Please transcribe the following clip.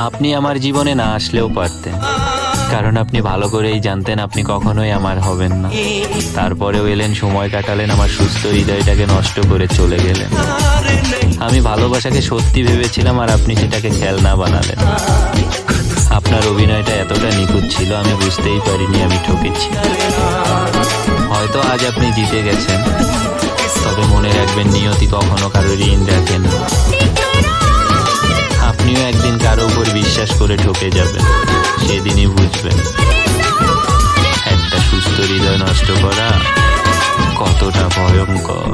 আপনি আমার জীবনে না আসলেও পারতেন, কারণ আপনি ভালো করেই জানতেন আপনি কখনোই আমার হবেন না। তারপরেও এলেন, সময় কাটালেন, আমার সুস্থ হৃদয়টাকে নষ্ট করে চলে গেলেন। আমি ভালোবাসাকে সত্যি ভেবেছিলাম, আর আপনি সেটাকে খেলনা বানালেন। আপনার অভিনয়টা এতটা নিখুঁত ছিল, আমি বুঝতেই পারিনি আমি ঠকেছি। হয়তো আজ আপনি জিতে গেছেন, তবে মনে রাখবেন, নিয়তি কখনো কারো ঋণ রাখে না। আপনিও একদিন কারো উপর বিশ্বাস করে ঠকে যাবেন, সেদিনই বুঝবেন একটা সুস্থ হৃদয় নষ্ট করা কতটা ভয়ঙ্কর।